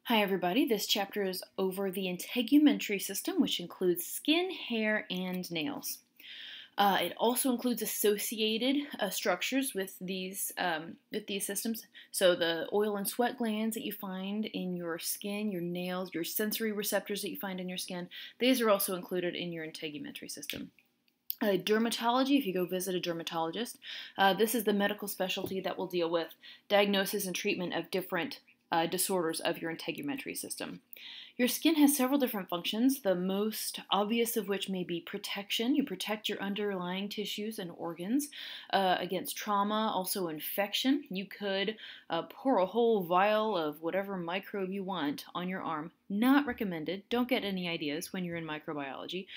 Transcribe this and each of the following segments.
Hi everybody, this chapter is over the integumentary system, which includes skin, hair, and nails. It also includes associated structures with these systems. So the oil and sweat glands that you find in your skin, your nails, your sensory receptors that you find in your skin, these are also included in your integumentary system. Dermatology, if you go visit a dermatologist, this is the medical specialty that will deal with diagnosis and treatment of different disorders of your integumentary system. Your skin has several different functions, the most obvious of which may be protection. You protect your underlying tissues and organs against trauma, also infection. You could pour a whole vial of whatever microbe you want on your arm. Not recommended. Don't get any ideas when you're in microbiology.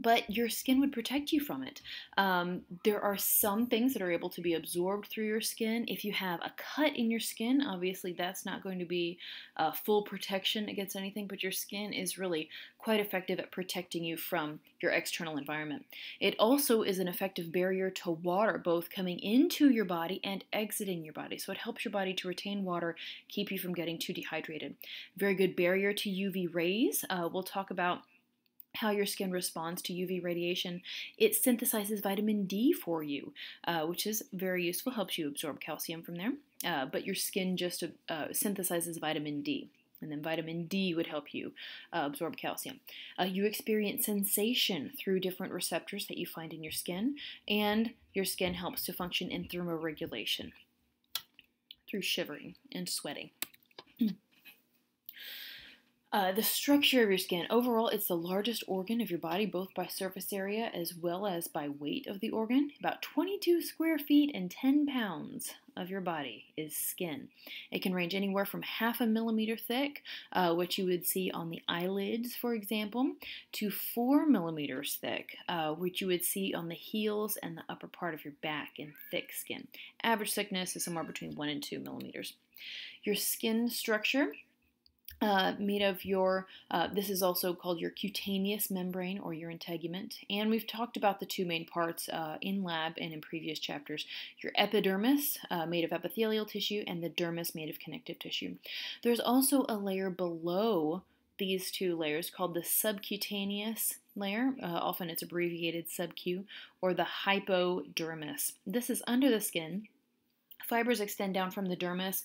But your skin would protect you from it. There are some things that are able to be absorbed through your skin. If you have a cut in your skin, obviously that's not going to be full protection against anything, but your skin is really quite effective at protecting you from your external environment. It also is an effective barrier to water, both coming into your body and exiting your body. So it helps your body to retain water, keep you from getting too dehydrated. Very good barrier to UV rays. We'll talk about how your skin responds to UV radiation. It synthesizes vitamin D for you, which is very useful, helps you absorb calcium from there. But your skin just synthesizes vitamin D. And then vitamin D would help you absorb calcium. You experience sensation through different receptors that you find in your skin, and your skin helps to function in thermoregulation through shivering and sweating. The structure of your skin, overall, it's the largest organ of your body, both by surface area as well as by weight of the organ. About 22 square feet and 10 pounds of your body is skin. It can range anywhere from half a millimeter thick, which you would see on the eyelids, for example, to 4 millimeters thick, which you would see on the heels and the upper part of your back in thick skin. Average thickness is somewhere between 1 and 2 millimeters. Your skin structure, made of your, this is also called your cutaneous membrane or your integument. And we've talked about the two main parts in lab and in previous chapters. Your epidermis, made of epithelial tissue, and the dermis, made of connective tissue. There's also a layer below these two layers called the subcutaneous layer. Often it's abbreviated sub-Q, or the hypodermis. This is under the skin. Fibers extend down from the dermis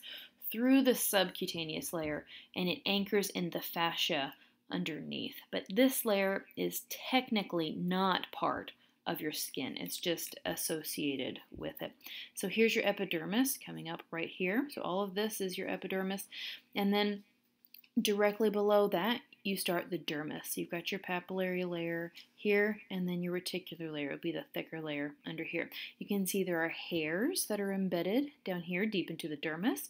through the subcutaneous layer, and it anchors in the fascia underneath. But this layer is technically not part of your skin. It's just associated with it. So here's your epidermis coming up right here. So all of this is your epidermis. And then directly below that, you start the dermis. You've got your papillary layer here, and then your reticular layer will be the thicker layer under here. You can see there are hairs that are embedded down here deep into the dermis.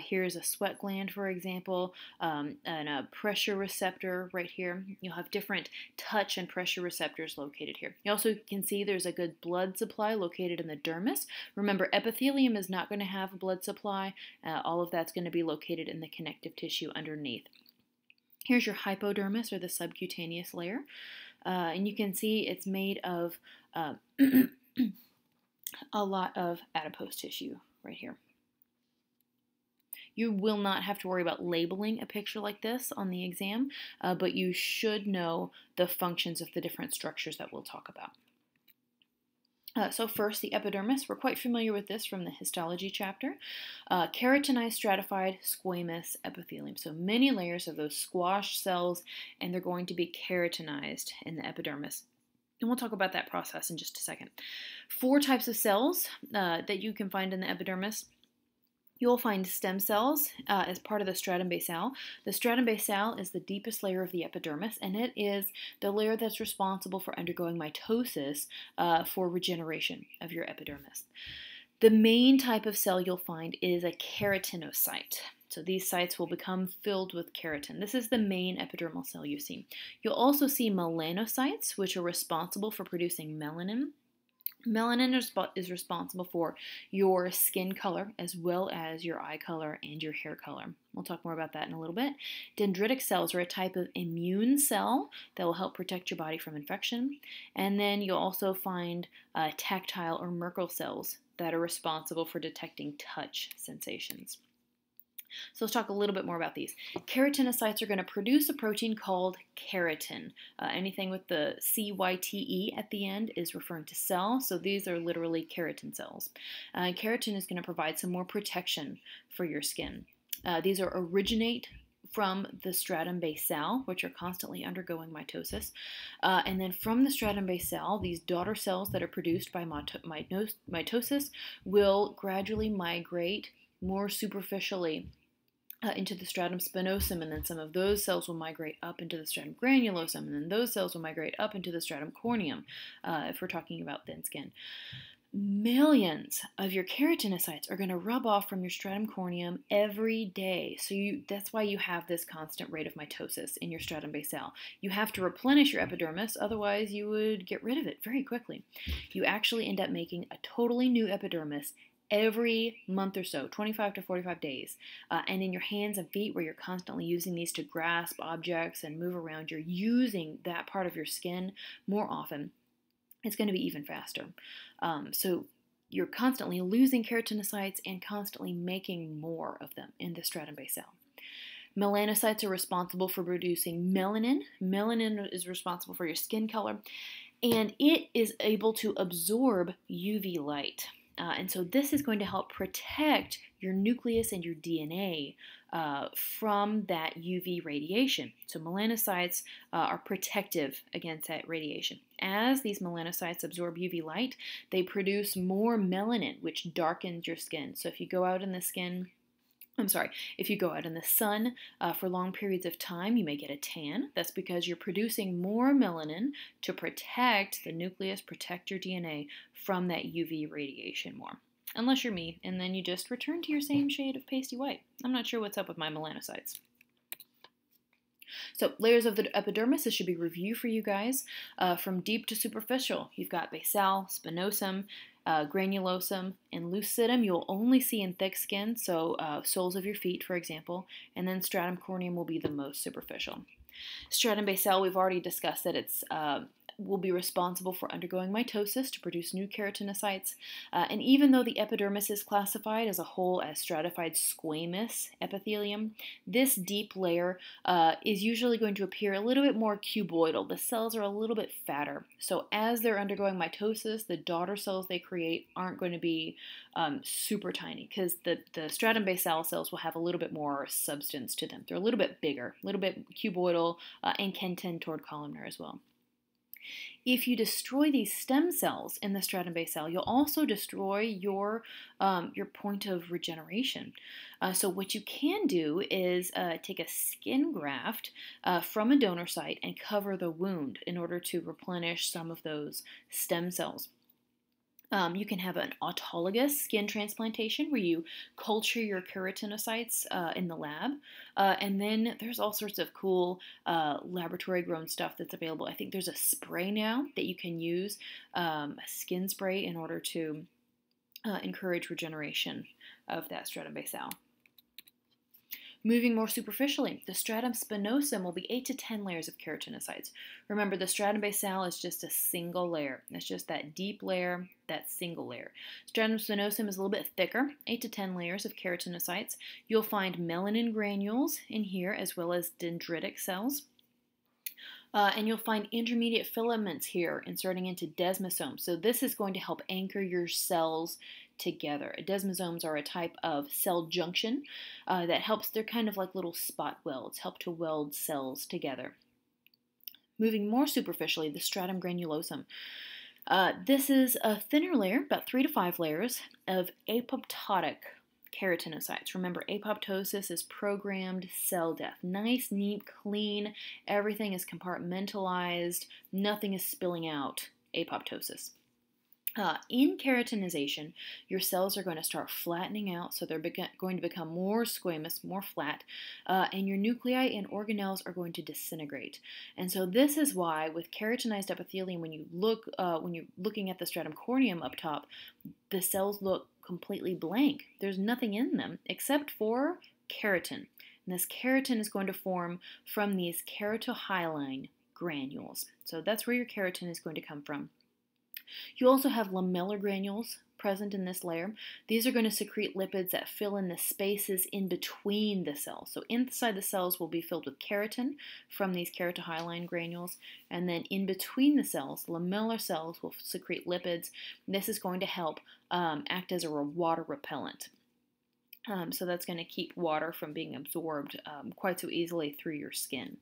Here's a sweat gland, for example, and a pressure receptor right here. You'll have different touch and pressure receptors located here. You also can see there's a good blood supply located in the dermis. Remember, epithelium is not going to have a blood supply. All of that's going to be located in the connective tissue underneath. Here's your hypodermis, or the subcutaneous layer, and you can see it's made of a lot of adipose tissue right here. You will not have to worry about labeling a picture like this on the exam, but you should know the functions of the different structures that we'll talk about. So first, the epidermis. We're quite familiar with this from the histology chapter. Keratinized, stratified, squamous epithelium. So many layers of those squashed cells, and they're going to be keratinized in the epidermis. And we'll talk about that process in just a second. 4 types of cells that you can find in the epidermis. You'll find stem cells as part of the stratum basale. The stratum basale is the deepest layer of the epidermis, and it is the layer that's responsible for undergoing mitosis for regeneration of your epidermis. The main type of cell you'll find is a keratinocyte. So these sites will become filled with keratin. This is the main epidermal cell you see. You'll also see melanocytes, which are responsible for producing melanin. Melanin is responsible for your skin color as well as your eye color and your hair color. We'll talk more about that in a little bit. Dendritic cells are a type of immune cell that will help protect your body from infection. And then you'll also find tactile or Merkel cells that are responsible for detecting touch sensations. So let's talk a little bit more about these. Keratinocytes are going to produce a protein called keratin. Anything with the CYTE at the end is referring to cell, so these are literally keratin cells. Keratin is going to provide some more protection for your skin. These originate from the stratum basale, which are constantly undergoing mitosis. And then from the stratum basale, these daughter cells that are produced by mitosis will gradually migrate more superficially into the stratum spinosum, and then some of those cells will migrate up into the stratum granulosum, and then those cells will migrate up into the stratum corneum, if we're talking about thin skin. Millions of your keratinocytes are going to rub off from your stratum corneum every day. So that's why you have this constant rate of mitosis in your stratum basale. You have to replenish your epidermis, otherwise you would get rid of it very quickly. You actually end up making a totally new epidermis every month or so, 25 to 45 days. And in your hands and feet, where you're constantly using these to grasp objects and move around, you're using that part of your skin more often. It's going to be even faster. So you're constantly losing keratinocytes and constantly making more of them in the stratum basale. Melanocytes are responsible for producing melanin. Melanin is responsible for your skin color, and it is able to absorb UV light. And so this is going to help protect your nucleus and your DNA from that UV radiation. So melanocytes are protective against that radiation. As these melanocytes absorb UV light, they produce more melanin, which darkens your skin. So if you go out in the sun for long periods of time, you may get a tan. That's because you're producing more melanin to protect the nucleus, protect your DNA from that UV radiation more. Unless you're me, and then you just return to your same shade of pasty white. I'm not sure what's up with my melanocytes. So layers of the epidermis, this should be review for you guys. From deep to superficial, you've got basal, spinosum, granulosum, and lucidum you'll only see in thick skin, so soles of your feet, for example, and then stratum corneum will be the most superficial. Stratum basale, we've already discussed that it's will be responsible for undergoing mitosis to produce new keratinocytes. And even though the epidermis is classified as a whole as stratified squamous epithelium, this deep layer is usually going to appear a little bit more cuboidal. The cells are a little bit fatter. So as they're undergoing mitosis, the daughter cells they create aren't going to be super tiny, because the stratum basale cells will have a little bit more substance to them. They're a little bit bigger, a little bit cuboidal, and can tend toward columnar as well. If you destroy these stem cells in the stratum basale, you'll also destroy your point of regeneration. So what you can do is take a skin graft from a donor site and cover the wound in order to replenish some of those stem cells. You can have an autologous skin transplantation where you culture your keratinocytes in the lab. And then there's all sorts of cool laboratory-grown stuff that's available. I think there's a spray now that you can use, a skin spray, in order to encourage regeneration of that stratum basale. Moving more superficially, the stratum spinosum will be 8 to 10 layers of keratinocytes. Remember, the stratum basale is just a single layer. It's just that deep layer, that single layer. Stratum spinosum is a little bit thicker, 8 to 10 layers of keratinocytes. You'll find melanin granules in here, as well as dendritic cells. And you'll find intermediate filaments here inserting into desmosomes. So this is going to help anchor your cells together. Desmosomes are a type of cell junction that helps. They're kind of like little spot welds, help to weld cells together. Moving more superficially, the stratum granulosum. This is a thinner layer, about 3 to 5 layers, of apoptotic keratinocytes. Remember, apoptosis is programmed cell death. Nice, neat, clean. Everything is compartmentalized. Nothing is spilling out. Apoptosis. In keratinization, your cells are going to start flattening out, so they're going to become more squamous, more flat, and your nuclei and organelles are going to disintegrate. And so this is why, with keratinized epithelium, when you're looking at the stratum corneum up top, the cells look completely blank. There's nothing in them except for keratin. And this keratin is going to form from these keratohyaline granules. So that's where your keratin is going to come from. You also have lamellar granules present in this layer. These are going to secrete lipids that fill in the spaces in between the cells. So inside the cells will be filled with keratin from these keratohyaline granules, and then in between the cells, lamellar cells will secrete lipids. This is going to help act as a water repellent. So that's going to keep water from being absorbed quite so easily through your skin.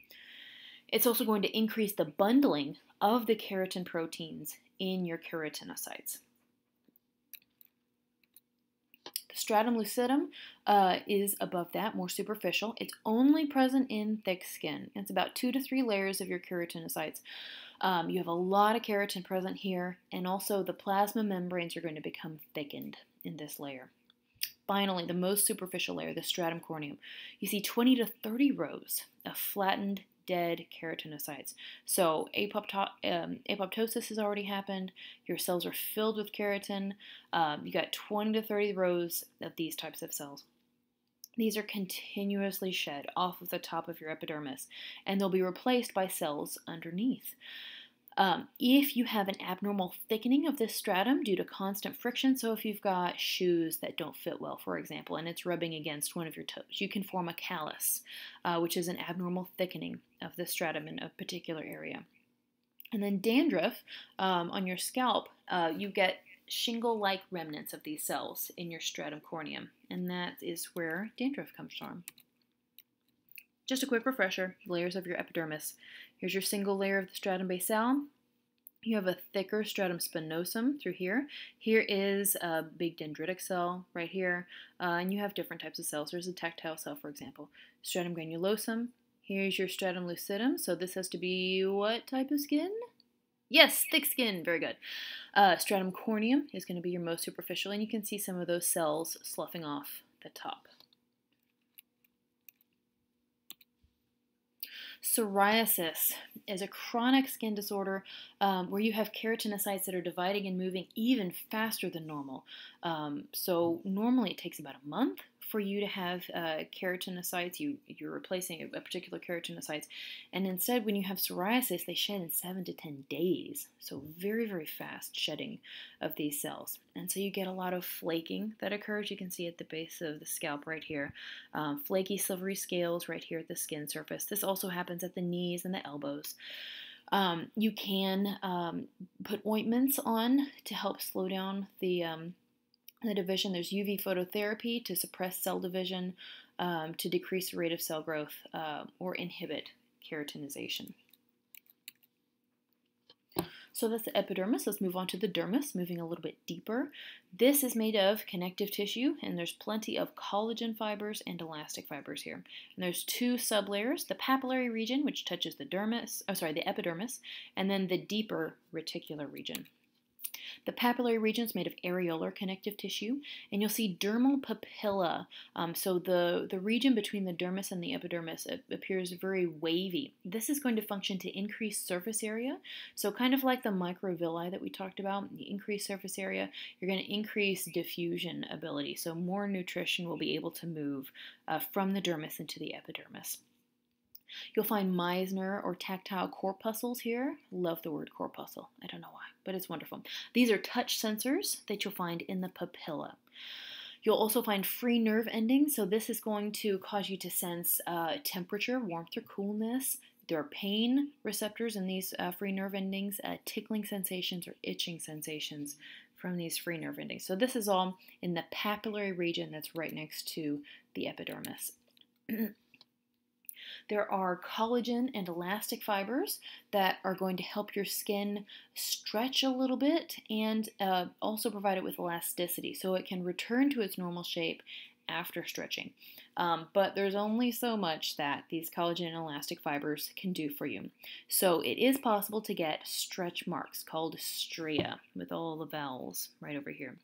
It's also going to increase the bundling of the keratin proteins in your keratinocytes. The stratum lucidum is above that, more superficial. It's only present in thick skin. It's about 2 to 3 layers of your keratinocytes. You have a lot of keratin present here, and also the plasma membranes are going to become thickened in this layer. Finally, the most superficial layer, the stratum corneum. You see 20 to 30 rows of flattened, dead keratinocytes. So apoptosis has already happened. Your cells are filled with keratin. You got 20 to 30 rows of these types of cells. These are continuously shed off of the top of your epidermis, and they'll be replaced by cells underneath. If you have an abnormal thickening of this stratum due to constant friction, so if you've got shoes that don't fit well, for example, and it's rubbing against one of your toes, you can form a callus, which is an abnormal thickening of the stratum in a particular area. And then dandruff on your scalp, you get shingle-like remnants of these cells in your stratum corneum, and that is where dandruff comes from. Just a quick refresher, layers of your epidermis. Here's your single layer of the stratum basale. You have a thicker stratum spinosum through here. Here is a big dendritic cell right here, and you have different types of cells. There's a tactile cell, for example. Stratum granulosum. Here's your stratum lucidum. So this has to be what type of skin? Yes, thick skin. Very good. Stratum corneum is going to be your most superficial, and you can see some of those cells sloughing off the top. Psoriasis is a chronic skin disorder where you have keratinocytes that are dividing and moving even faster than normal. So normally it takes about a month for you to have keratinocytes. You're replacing a particular keratinocytes. And instead, when you have psoriasis, they shed in 7 to 10 days. So very, very fast shedding of these cells. And so you get a lot of flaking that occurs. You can see at the base of the scalp right here. Flaky, silvery scales right here at the skin surface. This also happens at the knees and the elbows. You can put ointments on to help slow down the division. There's UV phototherapy to suppress cell division, to decrease the rate of cell growth, or inhibit keratinization. So that's the epidermis. Let's move on to the dermis, moving a little bit deeper. This is made of connective tissue, and there's plenty of collagen fibers and elastic fibers here. And there's 2 sublayers, the papillary region, which touches the the epidermis, and then the deeper reticular region. The papillary region is made of areolar connective tissue, and you'll see dermal papilla. So the region between the dermis and the epidermis appears very wavy. This is going to function to increase surface area. So kind of like the microvilli that we talked about, the increased surface area, you're going to increase diffusion ability. So more nutrition will be able to move from the dermis into the epidermis. You'll find Meissner or tactile corpuscles here. Love the word corpuscle. I don't know why, but it's wonderful. These are touch sensors that you'll find in the papilla. You'll also find free nerve endings. So this is going to cause you to sense temperature, warmth, or coolness. There are pain receptors in these free nerve endings, tickling sensations or itching sensations from these free nerve endings. So this is all in the papillary region that's right next to the epidermis. There are collagen and elastic fibers that are going to help your skin stretch a little bit and also provide it with elasticity so it can return to its normal shape after stretching. But there's only so much that these collagen and elastic fibers can do for you. So it is possible to get stretch marks called stria with all the vowels right over here.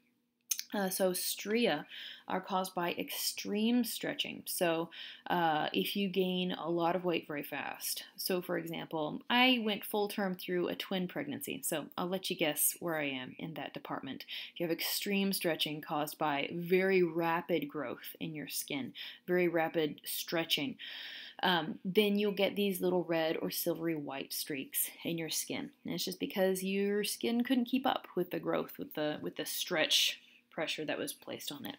So stria are caused by extreme stretching. So if you gain a lot of weight very fast. So for example, I went full term through a twin pregnancy. So I'll let you guess where I am in that department. You have extreme stretching caused by very rapid growth in your skin, very rapid stretching. then you'll get these little red or silvery white streaks in your skin. And it's just because your skin couldn't keep up with the growth, with the stretch pressure that was placed on it.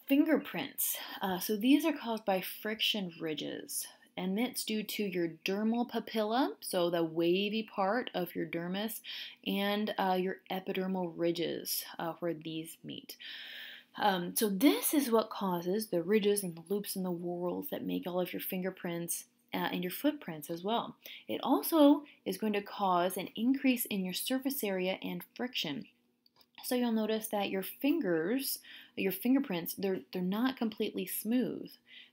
Fingerprints. So these are caused by friction ridges, and it's due to your dermal papilla, so the wavy part of your dermis, and your epidermal ridges where these meet. So this is what causes the ridges and the loops and the whorls that make all of your fingerprints and your footprints as well. It also is going to cause an increase in your surface area and friction. So you'll notice that your fingerprints, they're not completely smooth.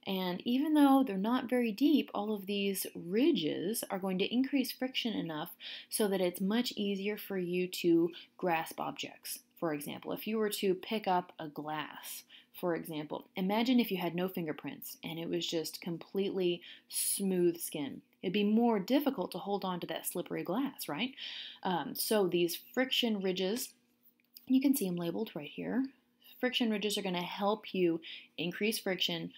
And even though they're not very deep, all of these ridges are going to increase friction enough so that it's much easier for you to grasp objects. For example, if you were to pick up a glass, for example, imagine if you had no fingerprints and it was just completely smooth skin. It'd be more difficult to hold on to that slippery glass, right? So these friction ridges, you can see them labeled right here. Friction ridges are going to help you increase friction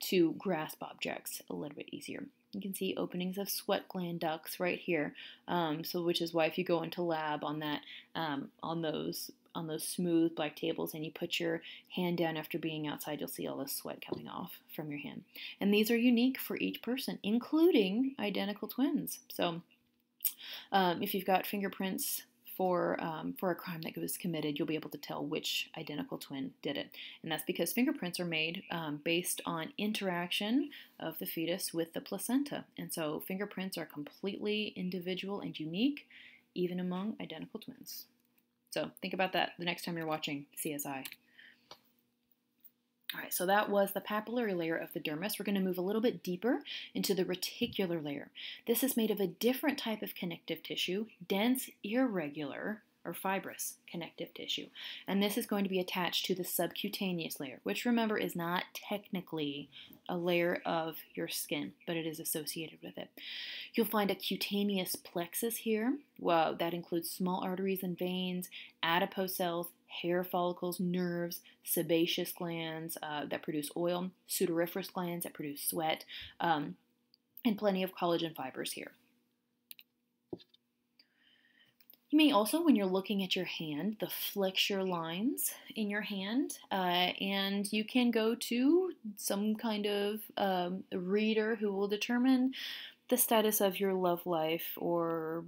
to grasp objects a little bit easier. You can see openings of sweat gland ducts right here, which is why if you go into lab on that, on those smooth black tables, and you put your hand down after being outside, you'll see all the sweat coming off from your hand. And these are unique for each person, including identical twins. So if you've got fingerprints for a crime that was committed, you'll be able to tell which identical twin did it. And that's because fingerprints are made based on interaction of the fetus with the placenta. And so fingerprints are completely individual and unique, even among identical twins. So think about that the next time you're watching CSI. All right, so that was the papillary layer of the dermis. We're going to move a little bit deeper into the reticular layer. This is made of a different type of connective tissue, dense, irregular, or fibrous connective tissue. And this is going to be attached to the subcutaneous layer, which remember is not technically a layer of your skin, but it is associated with it. You'll find a cutaneous plexus here. Well, that includes small arteries and veins, adipose cells, hair follicles, nerves, sebaceous glands that produce oil, sudoriferous glands that produce sweat, and plenty of collagen fibers here. You may also, when you're looking at your hand, the flexure lines in your hand, and you can go to some kind of reader who will determine the status of your love life or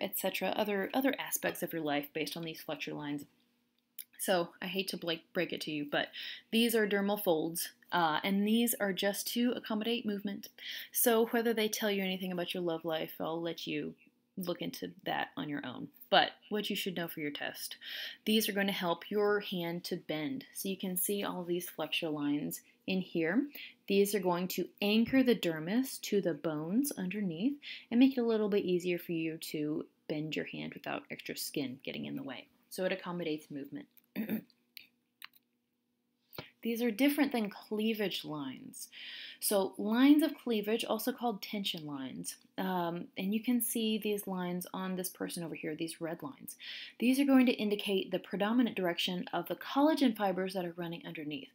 etc., other aspects of your life based on these flexure lines. So I hate to break it to you, but these are dermal folds, and these are just to accommodate movement. So whether they tell you anything about your love life, I'll let you look into that on your own. But what you should know for your test, these are going to help your hand to bend. So you can see all these flexure lines in here. These are going to anchor the dermis to the bones underneath and make it a little bit easier for you to bend your hand without extra skin getting in the way. So it accommodates movement. These are different than cleavage lines. So lines of cleavage, also called tension lines, and you can see these lines on this person over here, these red lines. These are going to indicate the predominant direction of the collagen fibers that are running underneath.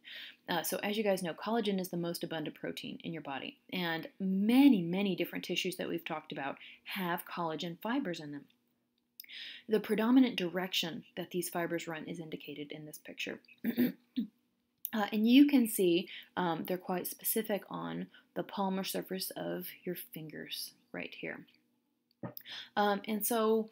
So as you guys know, collagen is the most abundant protein in your body, and many different tissues that we've talked about have collagen fibers in them. The predominant direction that these fibers run is indicated in this picture. And you can see they're quite specific on the palmar surface of your fingers right here. And so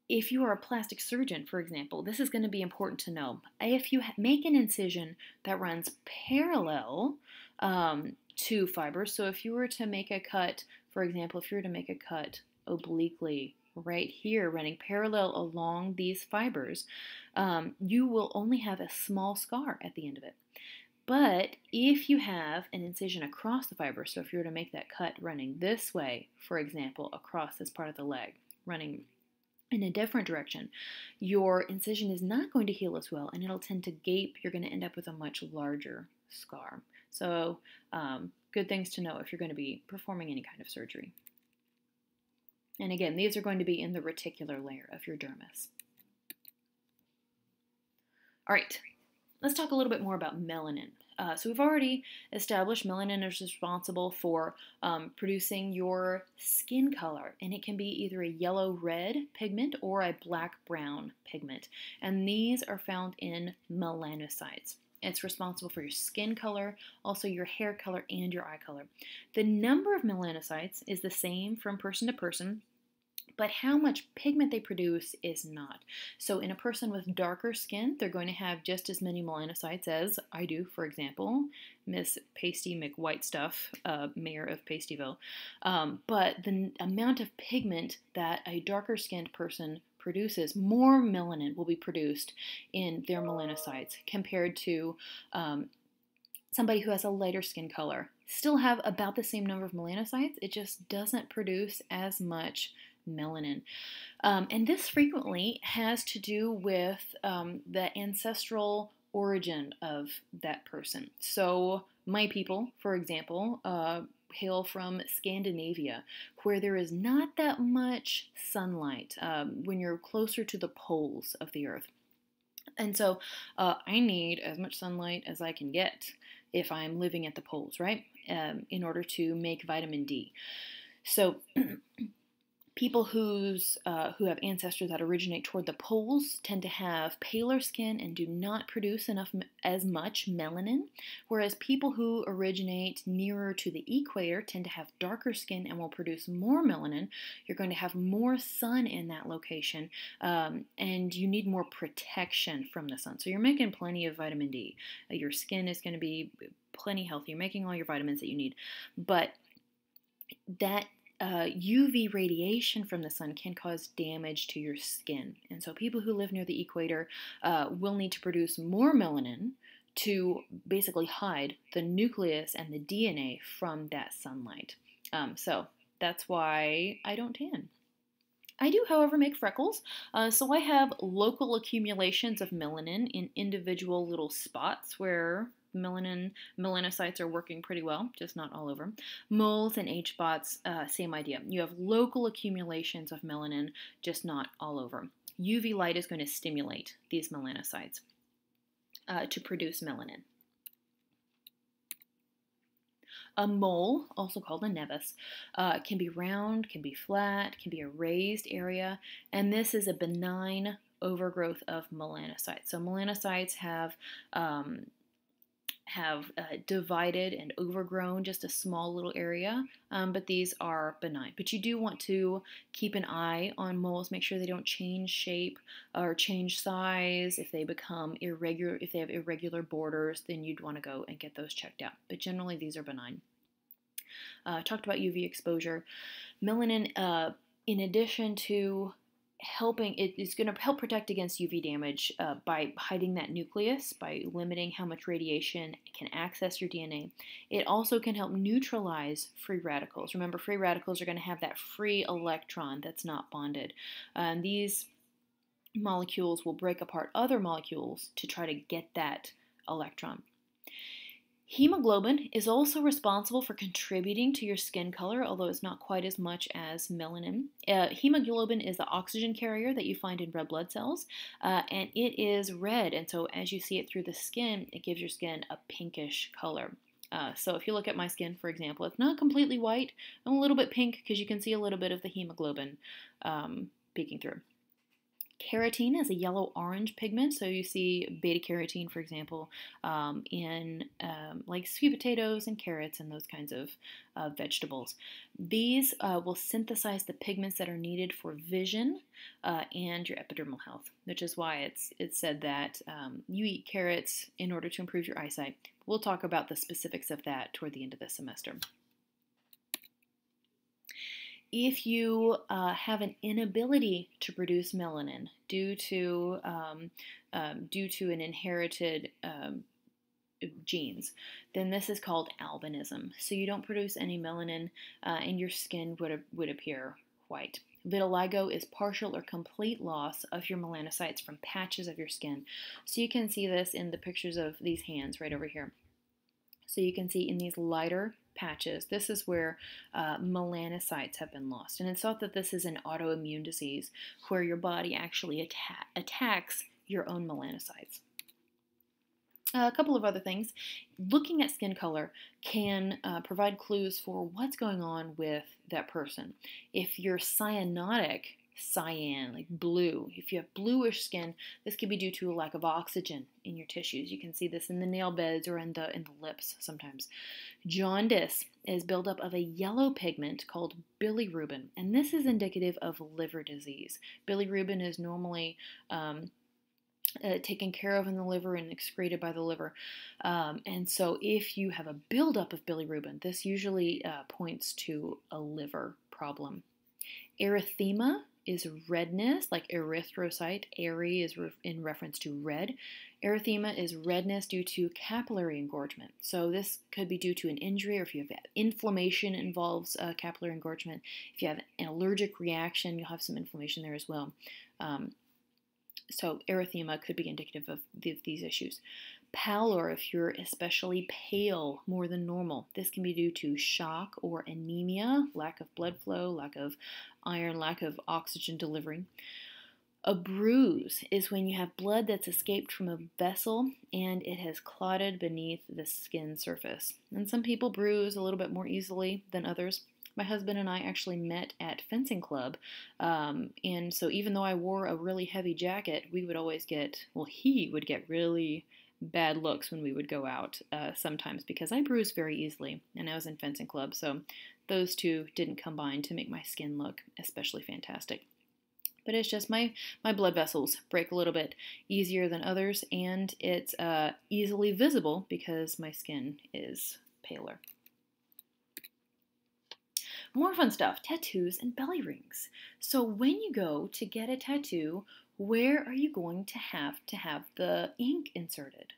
if you are a plastic surgeon, for example, this is going to be important to know. If you make an incision that runs parallel to fibers, so if you were to make a cut, for example, if you were to make a cut obliquely right here, running parallel along these fibers, you will only have a small scar at the end of it. But if you have an incision across the fiber, so if you were to make that cut running this way, for example, across this part of the leg, running in a different direction, your incision is not going to heal as well, and it'll tend to gape. You're going to end up with a much larger scar. So good things to know if you're going to be performing any kind of surgery. And again, these are going to be in the reticular layer of your dermis. All right, Let's talk a little bit more about melanin. So we've already established melanin is responsible for producing your skin color, and it can be either a yellow-red pigment or a black-brown pigment, and these are found in melanocytes. It's responsible for your skin color, also your hair color, and your eye color. The number of melanocytes is the same from person to person, but how much pigment they produce is not. So in a person with darker skin, they're going to have just as many melanocytes as I do, for example, Miss Pasty McWhitestuff, mayor of Pastyville. But the amount of pigment that a darker skinned person produces, more melanin will be produced in their melanocytes compared to somebody who has a lighter skin color. Still have about the same number of melanocytes, it just doesn't produce as much melanin. And this frequently has to do with the ancestral origin of that person. So my people, for example, hail from Scandinavia, where there is not that much sunlight when you're closer to the poles of the earth. And so I need as much sunlight as I can get if I'm living at the poles, right? In order to make vitamin D. So people who have ancestors that originate toward the poles tend to have paler skin and do not produce as much melanin, whereas people who originate nearer to the equator tend to have darker skin and will produce more melanin. You're going to have more sun in that location, and you need more protection from the sun. So you're making plenty of vitamin D. Your skin is going to be plenty healthy. You're making all your vitamins that you need, but that UV radiation from the sun can cause damage to your skin. And so people who live near the equator will need to produce more melanin to basically hide the nucleus and the DNA from that sunlight. So that's why I don't tan. I do, however, make freckles. So I have local accumulations of melanin in individual little spots where melanocytes are working pretty well, just not all over. Moles and age spots, same idea. You have local accumulations of melanin, just not all over. UV light is going to stimulate these melanocytes to produce melanin. A mole, also called a nevus, can be round, can be flat, can be a raised area, and this is a benign overgrowth of melanocytes. So melanocytes have divided and overgrown just a small little area, but these are benign. But you do want to keep an eye on moles, make sure they don't change shape or change size. If they become irregular, if they have irregular borders, then you'd want to go and get those checked out. But generally these are benign. Talked about UV exposure. Melanin, in addition to helping, it is going to help protect against UV damage by hiding that nucleus, by limiting how much radiation can access your DNA. It also can help neutralize free radicals. Remember, free radicals are going to have that free electron that's not bonded. These molecules will break apart other molecules to try to get that electron. Hemoglobin is also responsible for contributing to your skin color, although it's not quite as much as melanin. Hemoglobin is the oxygen carrier that you find in red blood cells, and it is red, and so as you see it through the skin, it gives your skin a pinkish color. So if you look at my skin, for example, it's not completely white. I'm a little bit pink because you can see a little bit of the hemoglobin peeking through. Carotene is a yellow-orange pigment, so you see beta-carotene, for example, in like sweet potatoes and carrots and those kinds of vegetables. These will synthesize the pigments that are needed for vision and your epidermal health, which is why it's said that you eat carrots in order to improve your eyesight. We'll talk about the specifics of that toward the end of the semester. If you have an inability to produce melanin due to an inherited genes, then this is called albinism. So you don't produce any melanin, and your skin would appear white. Vitiligo is partial or complete loss of your melanocytes from patches of your skin. So you can see this in the pictures of these hands right over here. So you can see in these lighter patches, this is where melanocytes have been lost. And it's thought that this is an autoimmune disease where your body actually attacks your own melanocytes. A couple of other things. Looking at skin color can provide clues for what's going on with that person. If you're cyanotic, cyan, like blue, if you have bluish skin, this could be due to a lack of oxygen in your tissues. You can see this in the nail beds or in the lips sometimes. Jaundice is buildup of a yellow pigment called bilirubin, and this is indicative of liver disease. Bilirubin is normally taken care of in the liver and excreted by the liver. And so if you have a buildup of bilirubin, this usually points to a liver problem. Erythema is redness, like erythrocyte. Ery is in reference to red. Erythema is redness due to capillary engorgement. So this could be due to an injury, or if you have inflammation involves capillary engorgement. If you have an allergic reaction, you'll have some inflammation there as well. So erythema could be indicative of these issues. Pallor, if you're especially pale more than normal. This can be due to shock or anemia, lack of blood flow, lack of iron, lack of oxygen delivery. A bruise is when you have blood that's escaped from a vessel and it has clotted beneath the skin surface. And some people bruise a little bit more easily than others. My husband and I actually met at fencing club, and so even though I wore a really heavy jacket, we would always he would get really bad looks when we would go out sometimes because I bruise very easily, and I was in fencing club, so those two didn't combine to make my skin look especially fantastic. But it's just my blood vessels break a little bit easier than others, and it's easily visible because my skin is paler. More fun stuff, tattoos and belly rings. So when you go to get a tattoo, where are you going to have the ink inserted?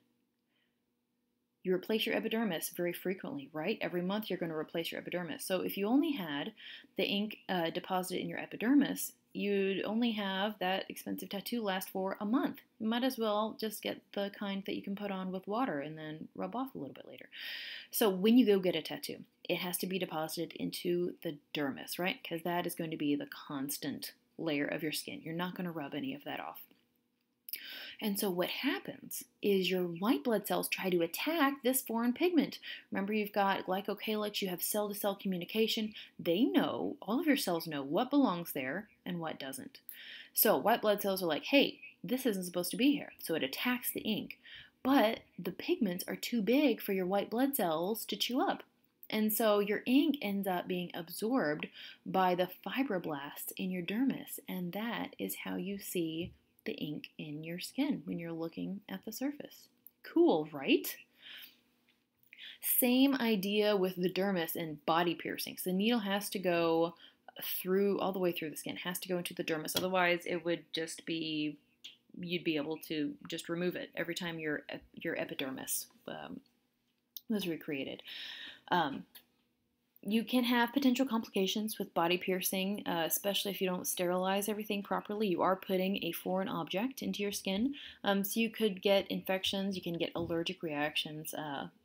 You replace your epidermis very frequently, right? Every month you're going to replace your epidermis. So if you only had the ink deposited in your epidermis, you'd only have that expensive tattoo last for a month. You might as well just get the kind that you can put on with water and then rub off a little bit later. So when you go get a tattoo, it has to be deposited into the dermis, right? Because that is going to be the constant layer of your skin. You're not going to rub any of that off. And so what happens is your white blood cells try to attack this foreign pigment. Remember, you've got glycocalyx, you have cell-to-cell communication. They know, all of your cells know what belongs there and what doesn't. So white blood cells are like, hey, this isn't supposed to be here. So it attacks the ink. But the pigments are too big for your white blood cells to chew up. And so your ink ends up being absorbed by the fibroblasts in your dermis. And that is how you see the ink in your skin when you're looking at the surface. Cool, right? Same idea with the dermis and body piercings. The needle has to go all the way through the skin, has to go into the dermis. Otherwise, it would just be, you'd be able to just remove it every time your epidermis was recreated. You can have potential complications with body piercing, especially if you don't sterilize everything properly. You are putting a foreign object into your skin, so you could get infections. You can get allergic reactions,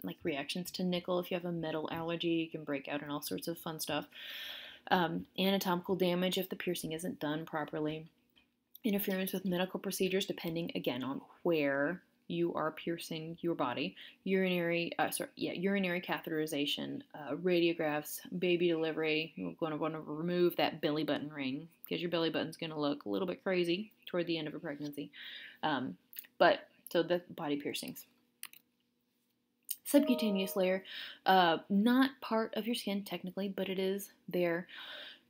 like reactions to nickel. If you have a metal allergy, you can break out in all sorts of fun stuff. Anatomical damage if the piercing isn't done properly. Interference with medical procedures, depending, again, on where you are piercing your body. Urinary catheterization, radiographs, baby delivery. You're going to want to remove that belly button ring because your belly button's going to look a little bit crazy toward the end of a pregnancy. So the body piercings. Subcutaneous layer, not part of your skin technically, but it is there.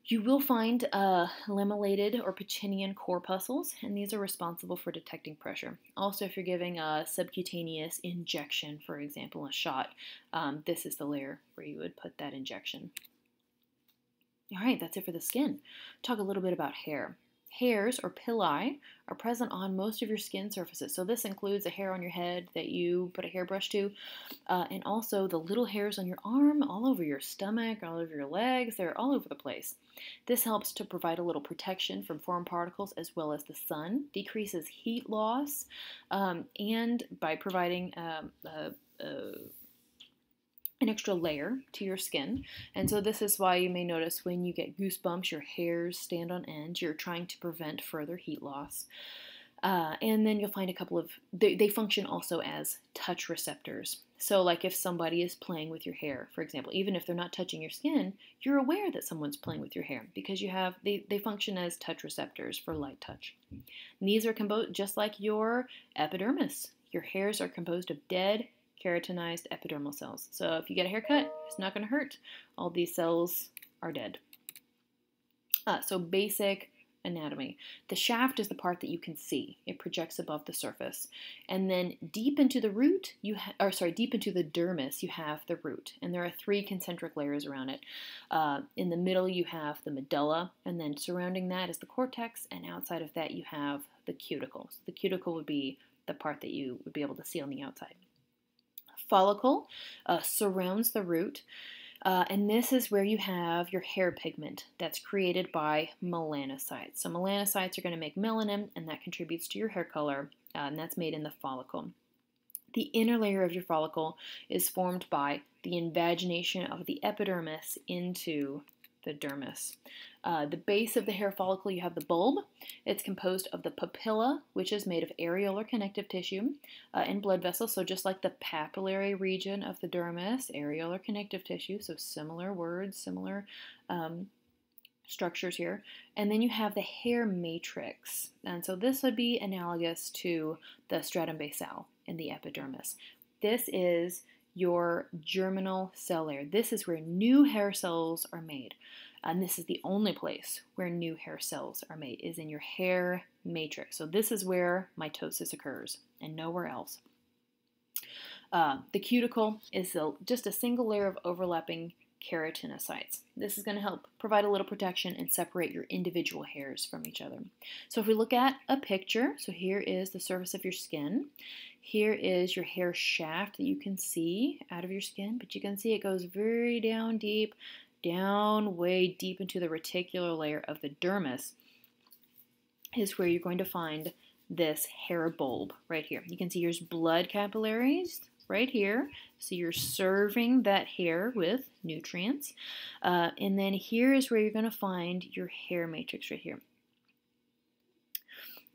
You will find lamellated or Pacinian corpuscles, and these are responsible for detecting pressure. Also, if you're giving a subcutaneous injection, for example, a shot, this is the layer where you would put that injection. All right, that's it for the skin. Talk a little bit about hair. Hairs, or pili, are present on most of your skin surfaces. So this includes a hair on your head that you put a hairbrush to, and also the little hairs on your arm, all over your stomach, all over your legs. They're all over the place. This helps to provide a little protection from foreign particles as well as the sun, decreases heat loss, and by providing an extra layer to your skin. And so this is why you may notice when you get goosebumps, your hairs stand on end. You're trying to prevent further heat loss. And then you'll find a couple of, they function also as touch receptors. So like if somebody is playing with your hair, for example, even if they're not touching your skin, you're aware that someone's playing with your hair because they function as touch receptors for light touch. And these are composed just like your epidermis. Your hairs are composed of dead, keratinized epidermal cells. So if you get a haircut, it's not going to hurt. All these cells are dead. So basic anatomy. The shaft is the part that you can see. It projects above the surface. And then deep into the root, deep into the dermis, you have the root. And there are 3 concentric layers around it. In the middle, you have the medulla, and then surrounding that is the cortex, and outside of that, you have the cuticle. So the cuticle would be the part that you would be able to see on the outside. Follicle surrounds the root. And this is where you have your hair pigment that's created by melanocytes. So melanocytes are going to make melanin, and that contributes to your hair color, and that's made in the follicle. The inner layer of your follicle is formed by the invagination of the epidermis into the dermis. The base of the hair follicle, you have the bulb. It's composed of the papilla, which is made of areolar connective tissue and blood vessels. So just like the papillary region of the dermis, areolar connective tissue. So similar words, similar structures here. And then you have the hair matrix. And so this would be analogous to the stratum basale in the epidermis. This is your germinal cell layer. This is where new hair cells are made. And this is the only place where new hair cells are made, is in your hair matrix. So this is where mitosis occurs and nowhere else. The cuticle is just a single layer of overlapping keratinocytes. This is going to help provide a little protection and separate your individual hairs from each other. So if we look at a picture, so here is the surface of your skin. Here is your hair shaft that you can see out of your skin, but you can see it goes very down deep, down way deep into the reticular layer of the dermis is where you're going to find this hair bulb right here. You can see here's blood capillaries right here. So you're serving that hair with nutrients. And then here is where you're going to find your hair matrix right here.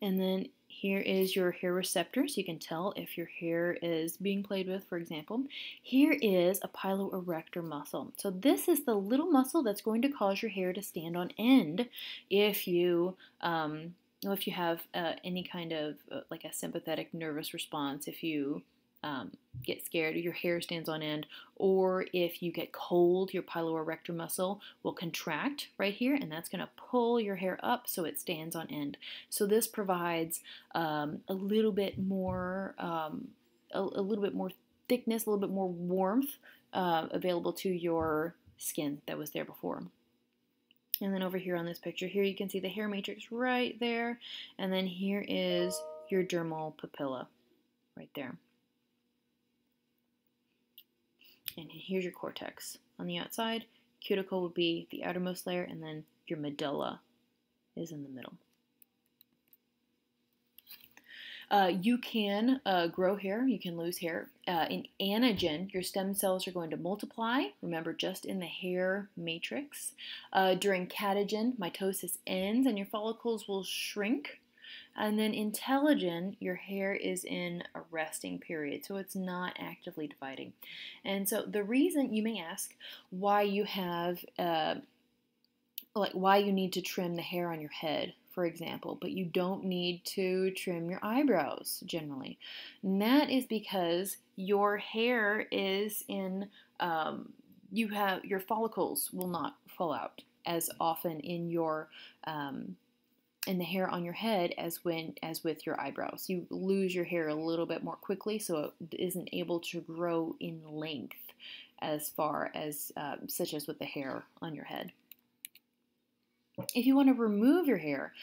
And then here is your hair receptors. You can tell if your hair is being played with, for example. Here is a piloerector muscle. So this is the little muscle that's going to cause your hair to stand on end if you have any kind of like a sympathetic nervous response, if you get scared, your hair stands on end, or if you get cold, your piloerector muscle will contract right here, and that's going to pull your hair up so it stands on end. So this provides a little bit more thickness, a little bit more warmth available to your skin that was there before. And then over here on this picture, here you can see the hair matrix right there, and then here is your dermal papilla right there. And here's your cortex. On the outside, cuticle would be the outermost layer, and then your medulla is in the middle. You can grow hair, you can lose hair. In anagen, your stem cells are going to multiply, remember, just in the hair matrix. During catagen, mitosis ends and your follicles will shrink. And then in telogen, your hair is in a resting period, so it's not actively dividing. And so the reason, you may ask, why you have, why you need to trim the hair on your head, for example, but you don't need to trim your eyebrows generally. And that is because your hair is in, your follicles will not fall out as often in your in the hair on your head as with your eyebrows. You lose your hair a little bit more quickly, so it isn't able to grow in length as far as such as with the hair on your head. If you want to remove your hair,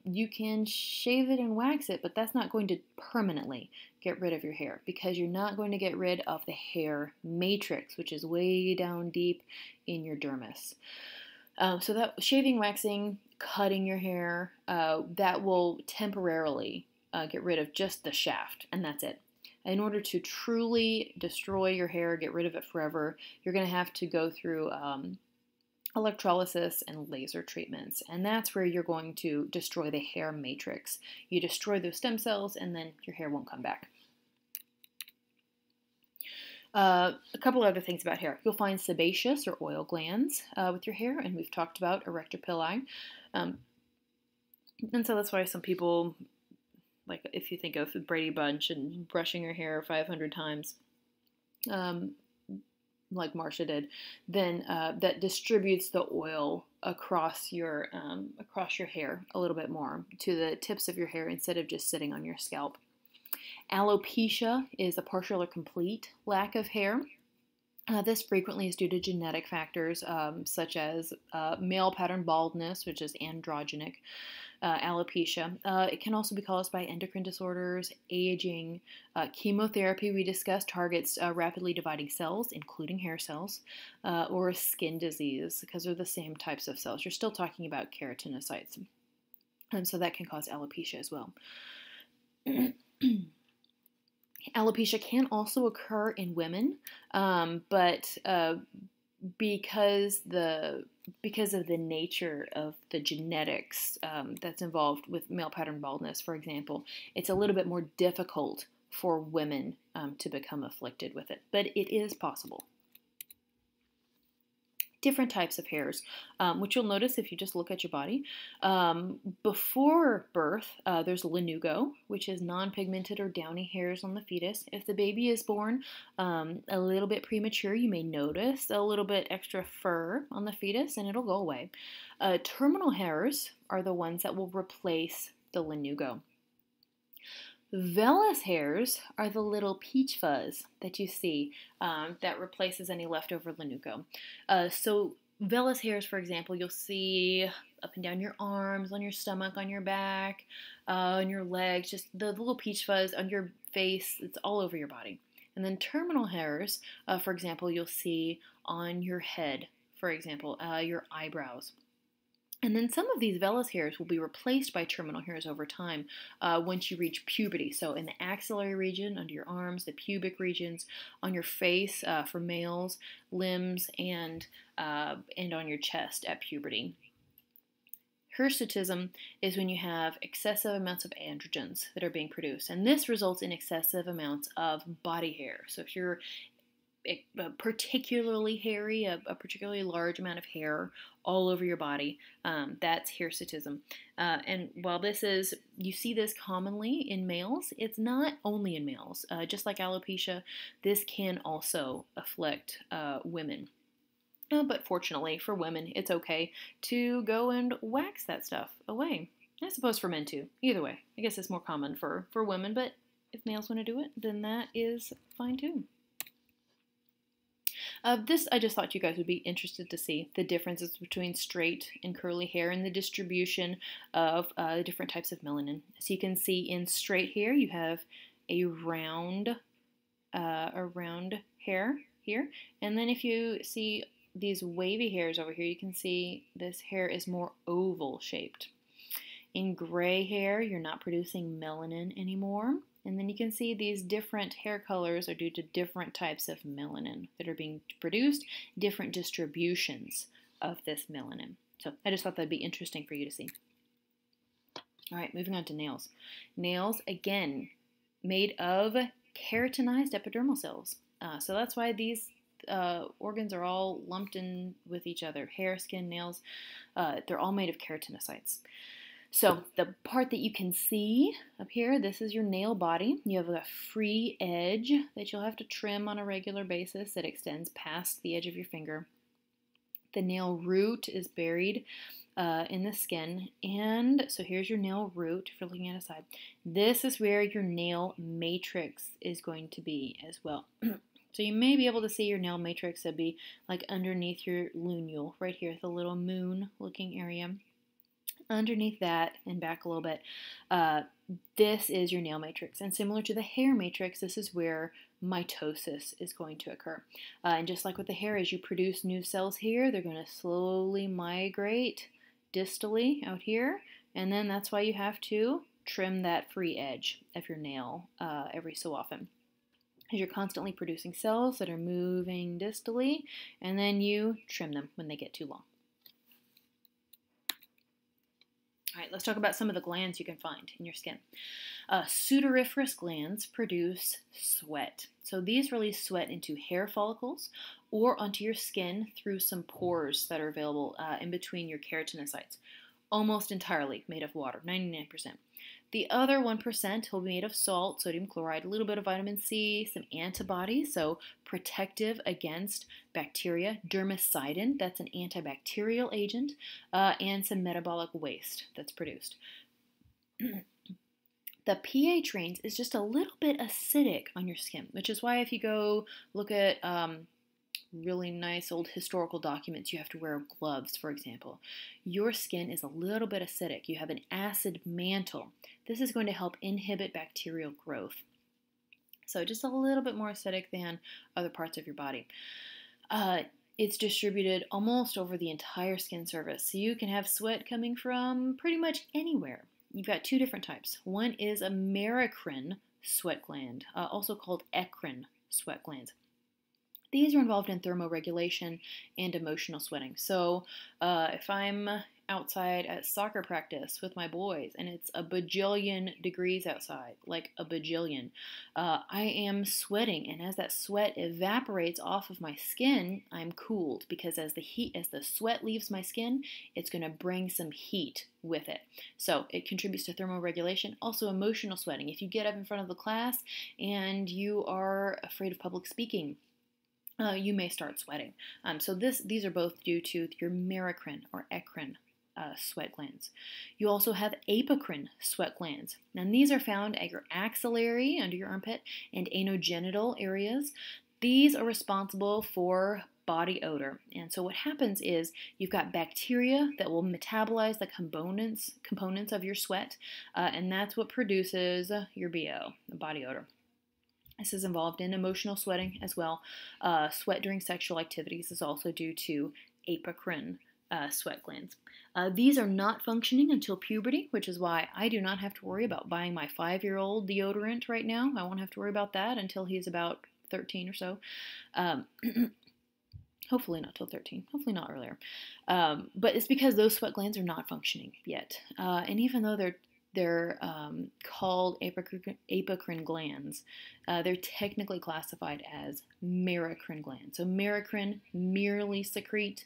you can shave it and wax it, but that's not going to permanently get rid of your hair because you're not going to get rid of the hair matrix, which is way down deep in your dermis. So that shaving, waxing, cutting your hair, that will temporarily get rid of just the shaft, and that's it. In order to truly destroy your hair, get rid of it forever, you're going to have to go through electrolysis and laser treatments. And that's where you're going to destroy the hair matrix. You destroy those stem cells and then your hair won't come back. A couple other things about hair. You'll find sebaceous or oil glands with your hair, and we've talked about erector pili. And so that's why some people, like if you think of the Brady Bunch and brushing your hair 500 times, like Marcia did, then that distributes the oil across your hair a little bit more to the tips of your hair instead of just sitting on your scalp. Alopecia is a partial or complete lack of hair. This frequently is due to genetic factors such as male pattern baldness, which is androgenic alopecia. It can also be caused by endocrine disorders, aging, chemotherapy we discussed targets rapidly dividing cells, including hair cells, or skin disease because they're the same types of cells. You're still talking about keratinocytes, and so that can cause alopecia as well. Alopecia can also occur in women, but because of the nature of the genetics that's involved with male pattern baldness, for example, it's a little bit more difficult for women to become afflicted with it, but it is possible. Different types of hairs, which you'll notice if you just look at your body. Before birth, there's lanugo, which is non-pigmented or downy hairs on the fetus. If the baby is born a little bit premature, you may notice a little bit extra fur on the fetus, and it'll go away. Terminal hairs are the ones that will replace the lanugo. Vellus hairs are the little peach fuzz that you see that replaces any leftover lanugo. So vellus hairs, for example, you'll see up and down your arms, on your stomach, on your back, on your legs, just the little peach fuzz on your face. It's all over your body. And then terminal hairs, for example, you'll see on your head, for example, your eyebrows. And then some of these vellus hairs will be replaced by terminal hairs over time once you reach puberty. So in the axillary region, under your arms, the pubic regions, on your face for males, limbs, and on your chest at puberty. Hirsutism is when you have excessive amounts of androgens that are being produced, and this results in excessive amounts of body hair. So if you're particularly hairy, a particularly large amount of hair all over your body, that's hirsutism. And while you see this commonly in males, it's not only in males. Just like alopecia, this can also afflict women. But fortunately for women, it's okay to go and wax that stuff away. I suppose for men too. Either way, I guess it's more common for women, but if males want to do it, then that is fine too. I just thought you guys would be interested to see the differences between straight and curly hair and the distribution of the different types of melanin. So you can see in straight hair you have a round hair here, and then if you see these wavy hairs over here, you can see this hair is more oval shaped. In gray hair, you're not producing melanin anymore. And then you can see these different hair colors are due to different types of melanin that are being produced, different distributions of this melanin. So I just thought that'd be interesting for you to see. All right, moving on to nails. Nails, again, made of keratinized epidermal cells. So that's why these organs are all lumped in with each other. Hair, skin, nails, they're all made of keratinocytes. So the part that you can see up here, this is your nail body. You have a free edge that you'll have to trim on a regular basis that extends past the edge of your finger. The nail root is buried in the skin, and so here's your nail root if you're looking at a side. This is where your nail matrix is going to be as well. So you may be able to see your nail matrix. It'd be like underneath your lunule, right here, the little moon looking area. Underneath that and back a little bit, this is your nail matrix. And similar to the hair matrix, this is where mitosis is going to occur. And just like with the hair, as you produce new cells here, they're going to slowly migrate distally out here. And then that's why you have to trim that free edge of your nail every so often. Because you're constantly producing cells that are moving distally, and then you trim them when they get too long. All right, let's talk about some of the glands you can find in your skin. Sudoriferous glands produce sweat. So these release sweat into hair follicles or onto your skin through some pores that are available in between your keratinocytes. Almost entirely made of water, 99%. The other 1% will be made of salt, sodium chloride, a little bit of vitamin C, some antibodies, so protective against bacteria, dermicidin, that's an antibacterial agent, and some metabolic waste that's produced. The pH range is just a little bit acidic on your skin, which is why if you go look at really nice old historical documents, you have to wear gloves, for example. Your skin is a little bit acidic. You have an acid mantle. This is going to help inhibit bacterial growth. So just a little bit more acidic than other parts of your body. It's distributed almost over the entire skin surface. So you can have sweat coming from pretty much anywhere. You've got two different types. One is a merocrine sweat gland, also called eccrine sweat glands. These are involved in thermoregulation and emotional sweating. So if I'm outside at soccer practice with my boys and it's a bajillion degrees outside, like a bajillion, I am sweating, and as that sweat evaporates off of my skin, I'm cooled, because as the sweat leaves my skin, it's going to bring some heat with it. So it contributes to thermoregulation. Also emotional sweating. If you get up in front of the class and you are afraid of public speaking, you may start sweating. So these are both due to your merocrine or eccrine sweat glands. You also have apocrine sweat glands. And these are found at your axillary, under your armpit, and anogenital areas. These are responsible for body odor. And so what happens is you've got bacteria that will metabolize the components of your sweat, and that's what produces your BO, the body odor. This is involved in emotional sweating as well. Sweat during sexual activities is also due to apocrine sweat glands. These are not functioning until puberty, which is why I do not have to worry about buying my 5-year-old deodorant right now. I won't have to worry about that until he's about 13 or so. Hopefully not till 13. Hopefully not earlier. But it's because those sweat glands are not functioning yet. And even though they're called apocrine glands, they're technically classified as merocrine glands. So merocrine merely secrete.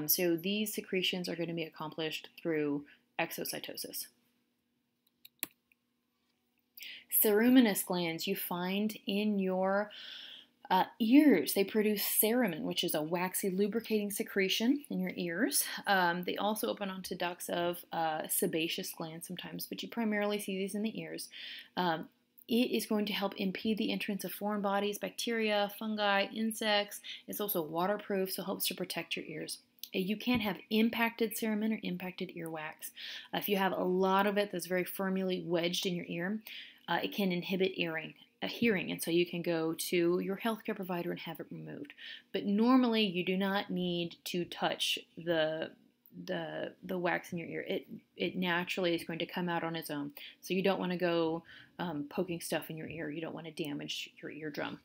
So these secretions are going to be accomplished through exocytosis. Ceruminous glands you find in your ears. They produce cerumen, which is a waxy lubricating secretion in your ears. They also open onto ducts of sebaceous glands sometimes, but you primarily see these in the ears. It is going to help impede the entrance of foreign bodies, bacteria, fungi, insects. It's also waterproof, so it helps to protect your ears. You can have impacted cerumen or impacted earwax. If you have a lot of it that's very firmly wedged in your ear, it can inhibit hearing, and so you can go to your healthcare provider and have it removed. But normally you do not need to touch the wax in your ear. It naturally is going to come out on its own. So you don't want to go poking stuff in your ear. You don't want to damage your eardrum.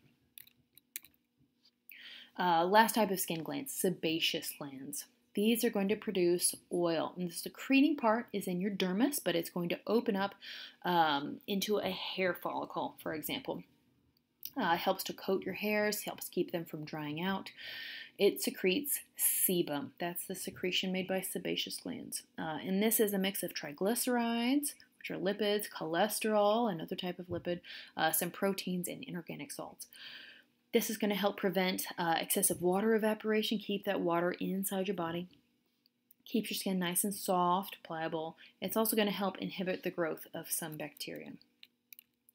Last type of skin glands, sebaceous glands. These are going to produce oil. And the secreting part is in your dermis, but it's going to open up into a hair follicle, for example. It helps to coat your hairs, helps keep them from drying out. It secretes sebum. That's the secretion made by sebaceous glands. And this is a mix of triglycerides, which are lipids, cholesterol, another type of lipid, some proteins, and inorganic salts. This is going to help prevent excessive water evaporation, keep that water inside your body, keeps your skin nice and soft, pliable. It's also going to help inhibit the growth of some bacteria.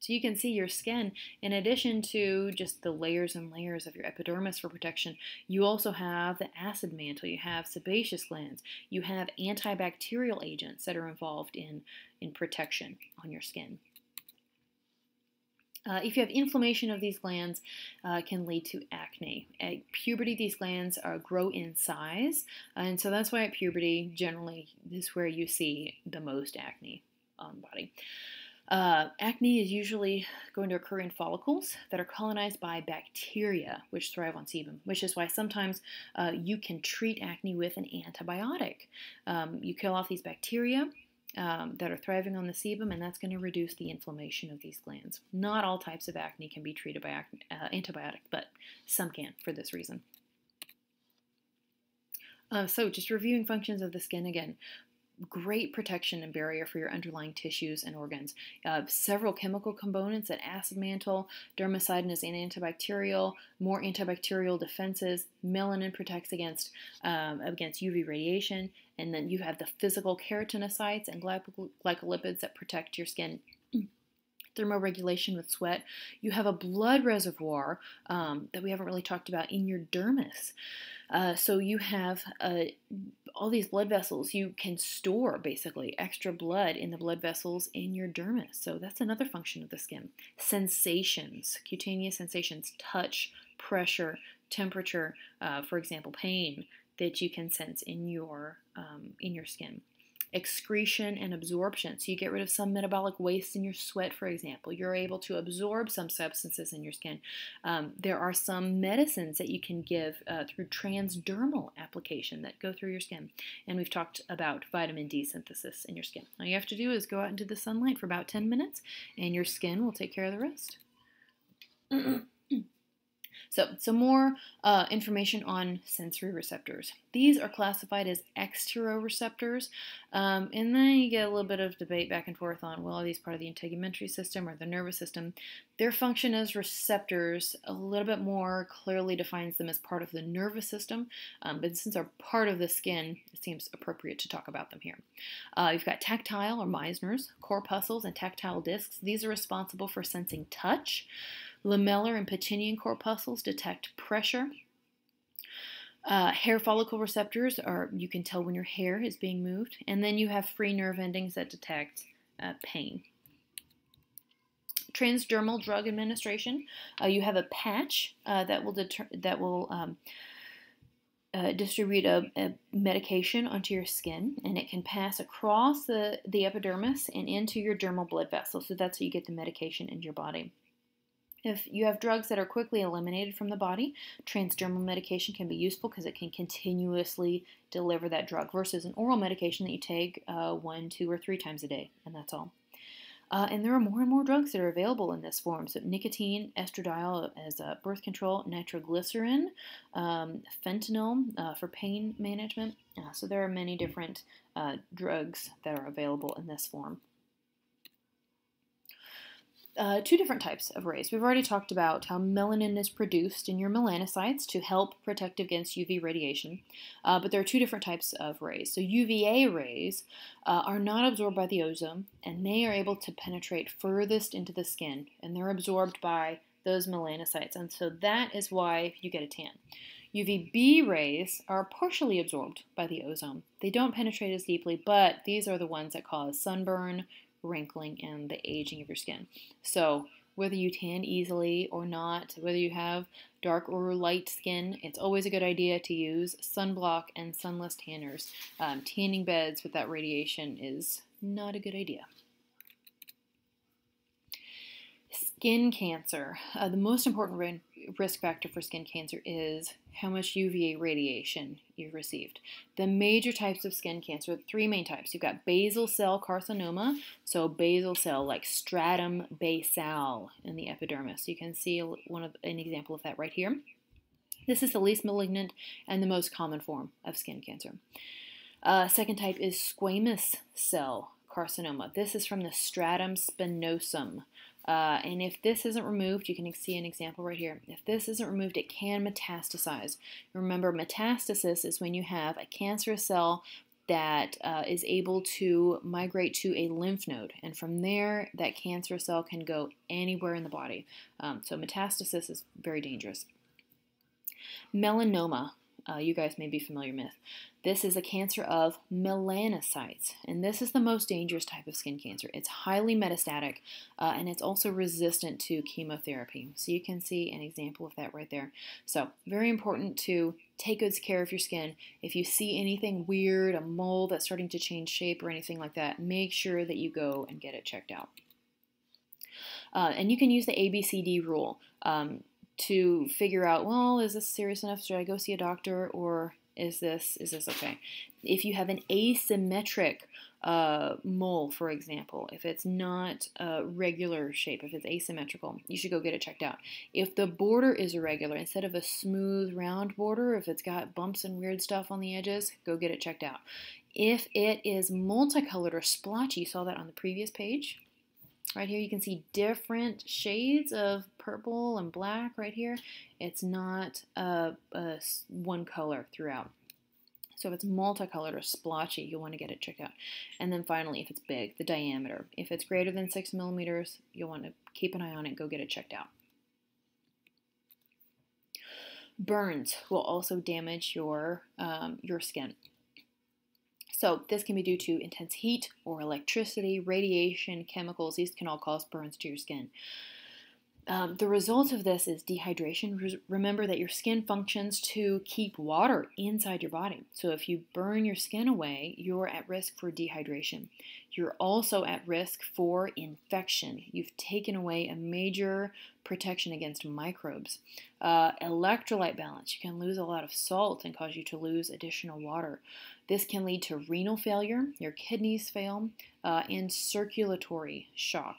So you can see your skin, in addition to just the layers and layers of your epidermis for protection, you also have the acid mantle, you have sebaceous glands, you have antibacterial agents that are involved in protection on your skin. If you have inflammation of these glands, can lead to acne. At puberty, these glands grow in size, and so that's why at puberty, generally, this is where you see the most acne on the body. Acne is usually going to occur in follicles that are colonized by bacteria, which thrive on sebum, which is why sometimes you can treat acne with an antibiotic. You kill off these bacteria, that are thriving on the sebum, and that's going to reduce the inflammation of these glands. Not all types of acne can be treated by antibiotic, but some can for this reason. So just reviewing functions of the skin again. Great protection and barrier for your underlying tissues and organs. Several chemical components, an acid mantle, dermicidin is an antibacterial, more antibacterial defenses, melanin protects against UV radiation, and then you have the physical keratinocytes and glycolipids that protect your skin. Thermoregulation with sweat. You have a blood reservoir that we haven't really talked about in your dermis. So you have all these blood vessels. You can store basically extra blood in the blood vessels in your dermis. So that's another function of the skin. Sensations, cutaneous sensations, touch, pressure, temperature, for example, pain that you can sense in your skin. Excretion and absorption. So you get rid of some metabolic waste in your sweat, for example. You're able to absorb some substances in your skin. There are some medicines that you can give through transdermal application that go through your skin. And we've talked about vitamin D synthesis in your skin. All you have to do is go out into the sunlight for about 10 minutes and your skin will take care of the rest. So some more information on sensory receptors. These are classified as exteroreceptors, and then you get a little bit of debate back and forth on, well, are these part of the integumentary system or the nervous system? Their function as receptors a little bit more clearly defines them as part of the nervous system, but since they're part of the skin, it seems appropriate to talk about them here. You've got tactile or Meissner's, corpuscles, and tactile discs. These are responsible for sensing touch. Lamellar and Pacinian corpuscles detect pressure. Hair follicle receptors are, you can tell when your hair is being moved. And then you have free nerve endings that detect pain. Transdermal drug administration. You have a patch that will distribute a medication onto your skin, and it can pass across the epidermis and into your dermal blood vessels. So that's how you get the medication into your body. If you have drugs that are quickly eliminated from the body, transdermal medication can be useful because it can continuously deliver that drug versus an oral medication that you take 1, 2, or 3 times a day, and that's all. And there are more and more drugs that are available in this form. So nicotine, estradiol as birth control, nitroglycerin, fentanyl for pain management. So there are many different drugs that are available in this form. 2 different types of rays. We've already talked about how melanin is produced in your melanocytes to help protect against UV radiation, but there are 2 different types of rays. So UVA rays are not absorbed by the ozone, and they are able to penetrate furthest into the skin, and they're absorbed by those melanocytes, and so that is why you get a tan. UVB rays are partially absorbed by the ozone. They don't penetrate as deeply, but these are the ones that cause sunburn, wrinkling, and the aging of your skin. So whether you tan easily or not, whether you have dark or light skin, it's always a good idea to use sunblock and sunless tanners. Tanning beds with that radiation is not a good idea. Skin cancer. The most important risk factor for skin cancer is how much UVA radiation you've received. The major types of skin cancer, 3 main types. You've got basal cell carcinoma, so basal cell like stratum basal in the epidermis. You can see an example of that right here. This is the least malignant and the most common form of skin cancer. Second type is squamous cell carcinoma. This is from the stratum spinosum. And if this isn't removed, you can see an example right here. If this isn't removed, it can metastasize. Remember, metastasis is when you have a cancerous cell that is able to migrate to a lymph node. And from there, that cancerous cell can go anywhere in the body. So metastasis is very dangerous. Melanoma. You guys may be familiar with. This is a cancer of melanocytes, and this is the most dangerous type of skin cancer. It's highly metastatic, and it's also resistant to chemotherapy. So you can see an example of that right there. So very important to take good care of your skin. If you see anything weird, a mole that's starting to change shape or anything like that, make sure that you go and get it checked out. And you can use the ABCD rule to figure out, well, is this serious enough? Should I go see a doctor or Is this okay? If you have an asymmetric mole, for example, if it's not a regular shape, if it's asymmetrical, you should go get it checked out. If the border is irregular, instead of a smooth round border, if it's got bumps and weird stuff on the edges, go get it checked out. If it is multicolored or splotchy, you saw that on the previous page. Right here you can see different shades of purple and black right here. It's not one color throughout. So if it's multicolored or splotchy, you'll want to get it checked out. And then finally, if it's big, the diameter. If it's greater than 6 millimeters, you'll want to keep an eye on it and go get it checked out. Burns will also damage your skin. So this can be due to intense heat or electricity, radiation, chemicals. These can all cause burns to your skin. The result of this is dehydration. Remember that your skin functions to keep water inside your body. So if you burn your skin away, you're at risk for dehydration. You're also at risk for infection. You've taken away a major protection against microbes. Electrolyte balance. You can lose a lot of salt and cause you to lose additional water. This can lead to renal failure, your kidneys fail, and circulatory shock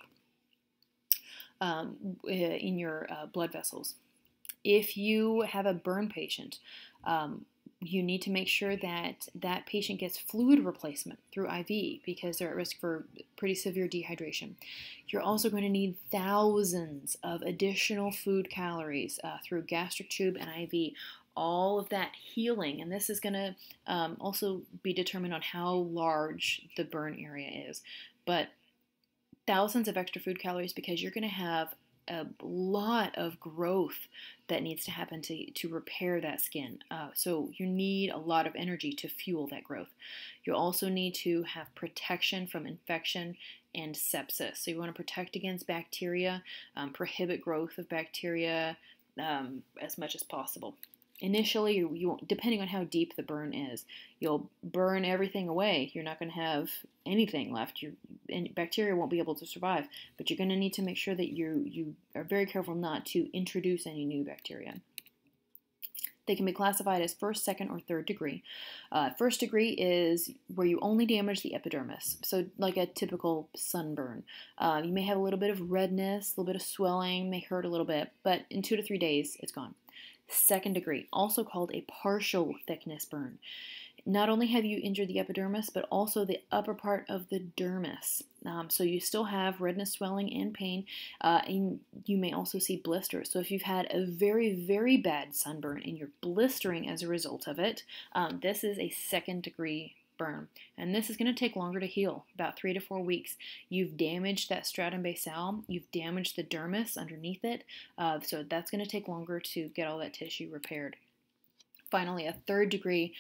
in your blood vessels. If you have a burn patient, you need to make sure that that patient gets fluid replacement through IV because they're at risk for pretty severe dehydration. You're also going to need thousands of additional food calories through gastric tube and IV. All of that healing, and this is going to also be determined on how large the burn area is, but thousands of extra food calories because you're going to have a lot of growth that needs to happen to repair that skin. So you need a lot of energy to fuel that growth. You also need to have protection from infection and sepsis. So you want to protect against bacteria, prohibit growth of bacteria as much as possible. Initially, you depending on how deep the burn is, you'll burn everything away. You're not going to have anything left. And bacteria won't be able to survive. But you're going to need to make sure that you are very careful not to introduce any new bacteria. They can be classified as first, second, or third degree. First degree is where you only damage the epidermis, so like a typical sunburn. You may have a little bit of redness, a little bit of swelling, may hurt a little bit, but in 2 to 3 days, it's gone. Second degree, also called a partial thickness burn. Not only have you injured the epidermis, but also the upper part of the dermis. So you still have redness, swelling, and pain, and you may also see blisters. So if you've had a very, very bad sunburn and you're blistering as a result of it, this is a second degree burn. And this is going to take longer to heal, about 3 to 4 weeks. You've damaged that stratum basale, you've damaged the dermis underneath it, so that's going to take longer to get all that tissue repaired. Finally, a third degree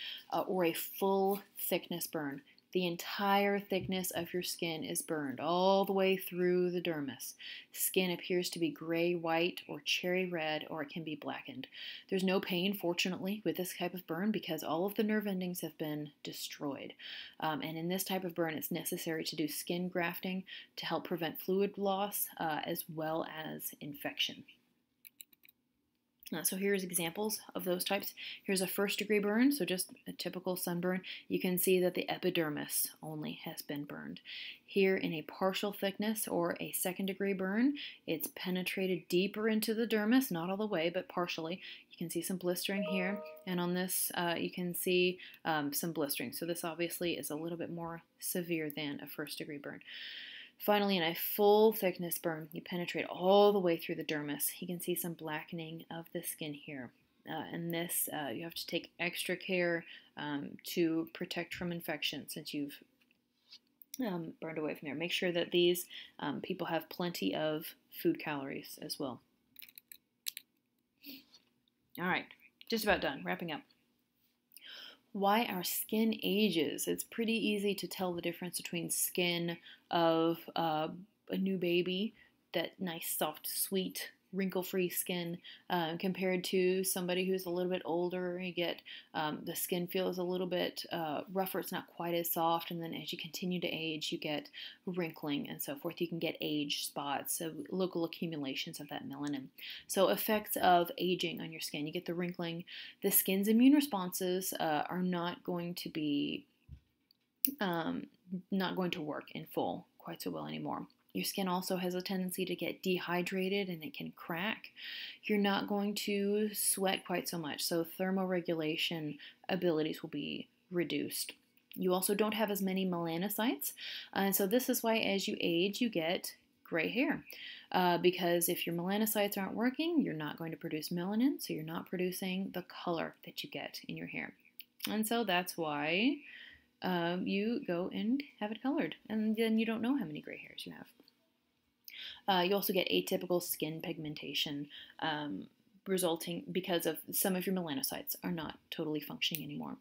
or a full thickness burn. The entire thickness of your skin is burned all the way through the dermis. Skin appears to be gray, white, or cherry red, or it can be blackened. There's no pain, fortunately, with this type of burn because all of the nerve endings have been destroyed. And in this type of burn, it's necessary to do skin grafting to help prevent fluid loss as well as infection. So here's examples of those types. Here's a first degree burn, so just a typical sunburn. You can see that the epidermis only has been burned. Here in a partial thickness or a second degree burn, it's penetrated deeper into the dermis, not all the way, but partially. You can see some blistering here, and on this you can see some blistering. So this obviously is a little bit more severe than a first degree burn. Finally, in a full thickness burn, you penetrate all the way through the dermis. You can see some blackening of the skin here. And this, you have to take extra care to protect from infection since you've burned away from there. Make sure that these people have plenty of food calories as well. All right, just about done, wrapping up. Why our skin ages. It's pretty easy to tell the difference between skin of a new baby, that nice, soft, sweet, wrinkle-free skin compared to somebody who's a little bit older. You get the skin feels a little bit rougher. It's not quite as soft, and then as you continue to age, you get wrinkling and so forth. You can get age spots, so local accumulations of that melanin. So effects of aging on your skin. You get the wrinkling. The skin's immune responses are not going to be not going to work in full quite so well anymore. Your skin also has a tendency to get dehydrated and it can crack. You're not going to sweat quite so much, so thermoregulation abilities will be reduced. You also don't have as many melanocytes, and so this is why as you age you get gray hair. Because if your melanocytes aren't working, you're not going to produce melanin, so you're not producing the color that you get in your hair. And so that's why you go and have it colored, and then you don't know how many gray hairs you have. You also get atypical skin pigmentation resulting because of some of your melanocytes are not totally functioning anymore.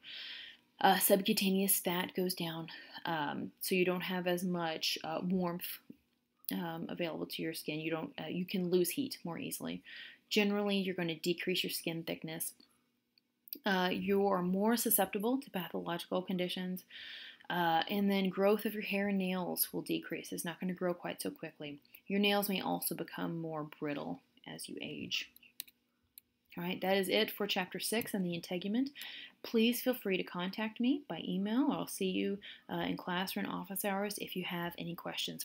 Subcutaneous fat goes down, so you don't have as much warmth available to your skin. You can lose heat more easily. Generally, you're going to decrease your skin thickness. You are more susceptible to pathological conditions, and then growth of your hair and nails will decrease. It's not going to grow quite so quickly. Your nails may also become more brittle as you age. All right, that is it for Chapter 6 and the integument. Please feel free to contact me by email, or I'll see you in class or in office hours if you have any questions.